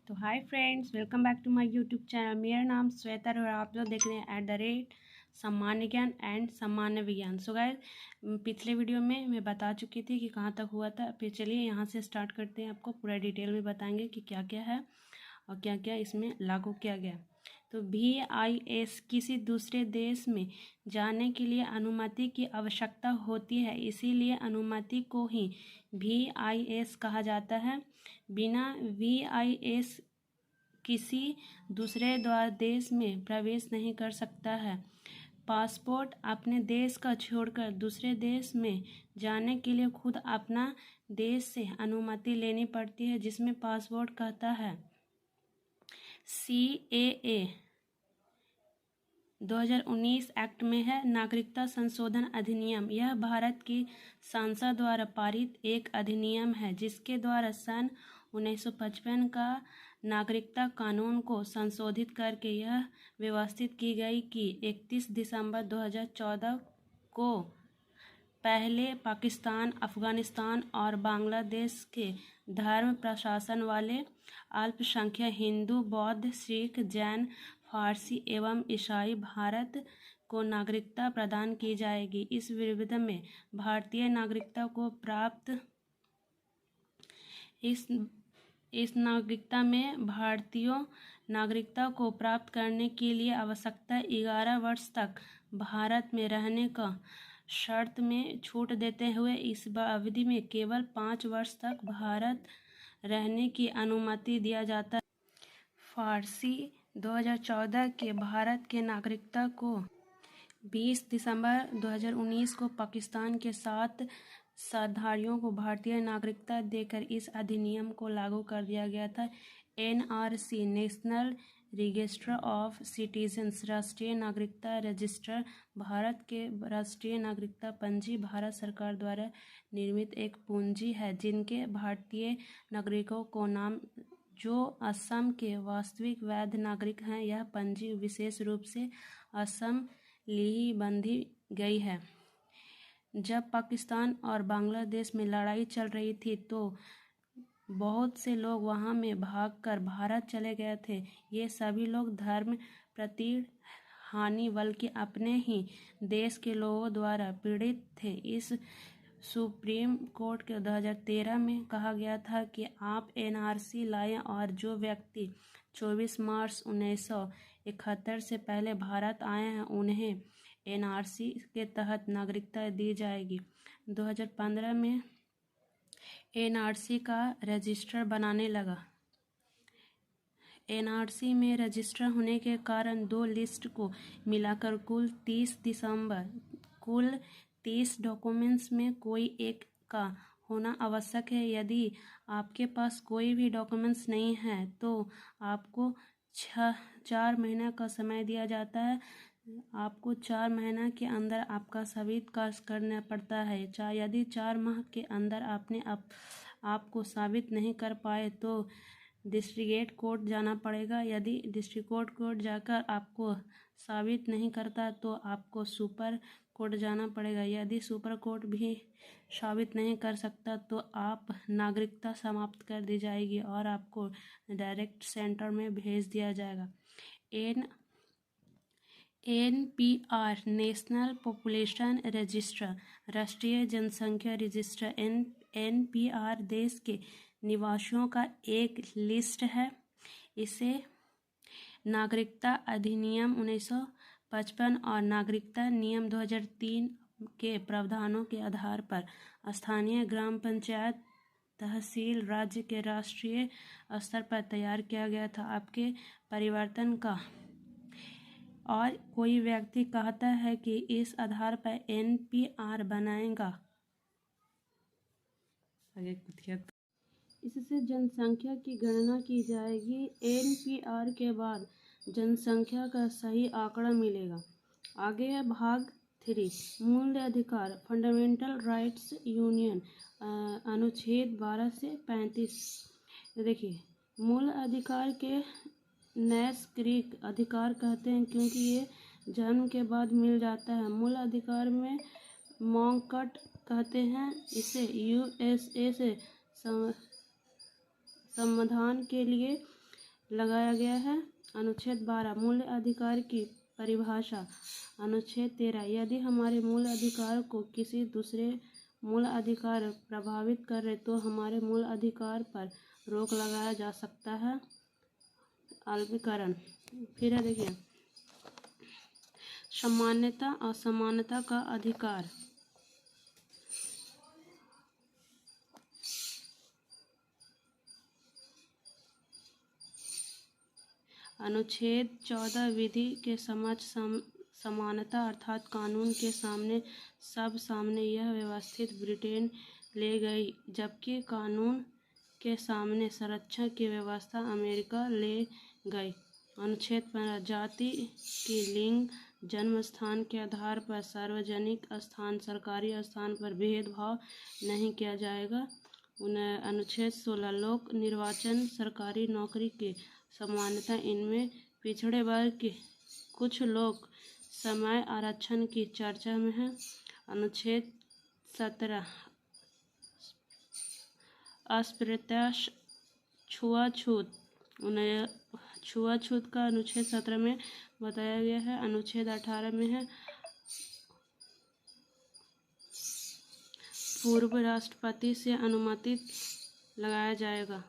तो hi friends, welcome back to my YouTube channel. मेरा नाम श्वेता और आप लोग देख रहे हैं @सामान्य ज्ञान एंड सामान्य विज्ञान। सो गाइस, पिछले वीडियो में मैं बता चुकी थी कि कहाँ तक हुआ था। फिर चलिए यहाँ से स्टार्ट करते हैं। आपको पूरा डिटेल में बताएंगे कि क्या क्या है और क्या क्या इसमें लागू किया गया। तो VIS किसी दूसरे देश में जाने के लिए अनुमति की आवश्यकता होती है, इसीलिए अनुमति को ही VIS कहा जाता है। बिना VIS किसी दूसरे देश में प्रवेश नहीं कर सकता है। पासपोर्ट अपने देश का छोड़कर दूसरे देश में जाने के लिए खुद अपना देश से अनुमति लेनी पड़ती है, जिसमें पासपोर्ट कहता है। CAA 2019 एक्ट में है नागरिकता संशोधन अधिनियम। यह भारत की संसद द्वारा पारित एक अधिनियम है, जिसके द्वारा सन 1955 का नागरिकता कानून को संशोधित करके यह व्यवस्थित की गई कि 31 दिसंबर 2014 को पहले पाकिस्तान, अफगानिस्तान और बांग्लादेश के धर्म प्रशासन वाले अल्पसंख्यक हिंदू, बौद्ध, सिख, जैन, फारसी एवं ईसाई भारत को नागरिकता प्रदान की जाएगी। इस विविध में भारतीय नागरिकता को प्राप्त इस नागरिकता में भारतीयों नागरिकता को प्राप्त करने के लिए आवश्यकता 11 वर्ष तक भारत में रहने का शर्त में छूट देते हुए इस अवधि में केवल 5 वर्ष तक भारत रहने की अनुमति दिया जाता है। फारसी 2014 के भारत के नागरिकता को 20 दिसंबर 2019 को पाकिस्तान के 7 शरणार्थियों को भारतीय नागरिकता देकर इस अधिनियम को लागू कर दिया गया था। NRC national register of citizens राष्ट्रीय नागरिकता रजिस्टर भारत के राष्ट्रीय नागरिकता पंजी भारत सरकार द्वारा निर्मित एक पूंजी है, जिनके भारतीय नागरिकों को नाम जो असम के वास्तविक वैध नागरिक हैं। यह पंजी विशेष रूप से असम लिए बांधी गई है। जब पाकिस्तान और बांग्लादेश में लड़ाई चल रही थी तो बहुत से लोग वहां में भागकर भारत चले गए थे। ये सभी लोग धर्म प्रति हानि बल्कि अपने ही देश के लोगों द्वारा पीड़ित थे। इस सुप्रीम कोर्ट के 2013 में कहा गया था कि आप NRC लाएं और जो व्यक्ति 24 मार्च 1971 से पहले भारत आए हैं उन्हें NRC के तहत नागरिकता दी जाएगी। 2015 में NRC का रजिस्टर बनाने लगा। NRC में रजिस्टर होने के कारण 2 लिस्ट को मिलाकर कुल 30 डॉक्यूमेंट्स में कोई एक का होना आवश्यक है। यदि आपके पास कोई भी डॉक्यूमेंट्स नहीं है तो आपको 4 महीने का समय दिया जाता है। आपको 4 महीना के अंदर आपका साबित करना पड़ता है। यदि 4 माह के अंदर आपने आपको साबित नहीं कर पाए तो डिस्ट्रिक्ट कोर्ट जाना पड़ेगा। यदि डिस्ट्रिक्ट कोर्ट जाकर आपको साबित नहीं करता तो आपको सुपर कोर्ट जाना पड़ेगा। यदि सुपर कोर्ट भी साबित नहीं कर सकता तो आप नागरिकता समाप्त कर दी जाएगी और आपको डायरेक्ट सेंटर में भेज दिया जाएगा। NPR नेशनल पॉपुलेशन रजिस्टर राष्ट्रीय जनसंख्या रजिस्टर NPR देश के निवासियों का एक लिस्ट है। इसे नागरिकता अधिनियम 1955 और नागरिकता नियम 2003 के प्रावधानों के आधार पर स्थानीय ग्राम पंचायत, तहसील, राज्य के राष्ट्रीय स्तर पर तैयार किया गया था। आपके परिवर्तन का और कोई व्यक्ति कहता है कि इस आधार पर NPR बनाएगा। इससे जनसंख्या की गणना की जाएगी। NPR के बाद जनसंख्या का सही आंकड़ा मिलेगा। आगे है भाग 3 मूल अधिकार फंडामेंटल राइट्स यूनियन अनुच्छेद 12 से 35। देखिए, मूल अधिकार के नैसर्गिक अधिकार कहते हैं क्योंकि ये जन्म के बाद मिल जाता है। मूल अधिकार में मौकट कहते हैं। इसे USA से समाधान के लिए लगाया गया है। अनुच्छेद 12 मूल अधिकार की परिभाषा। अनुच्छेद 13 यदि हमारे मूल अधिकार को किसी दूसरे मूल अधिकार प्रभावित करे तो हमारे मूल अधिकार पर रोक लगाया जा सकता है। अल्पीकरण फिर है, देखिए समानता और समानता का अधिकार। अनुच्छेद 14 विधि के समक्ष समानता अर्थात कानून के सामने सब सामने यह व्यवस्थित ब्रिटेन ले गई, जबकि कानून के सामने संरक्षण की व्यवस्था अमेरिका ले गई। अनुच्छेद 15 जाति की लिंग जन्म स्थान के आधार पर सार्वजनिक स्थान सरकारी स्थान पर भेदभाव नहीं किया जाएगा। अनुच्छेद 16 लोक निर्वाचन सरकारी नौकरी की समानता। इनमें पिछड़े वर्ग के कुछ लोग समय आरक्षण की चर्चा में है। अनुच्छेद 17 अस्पृश्यता छुआछूत। छुआछूत का अनुच्छेद 17 में बताया गया है। अनुच्छेद 18 में है पूर्व राष्ट्रपति से अनुमति लगाया जाएगा।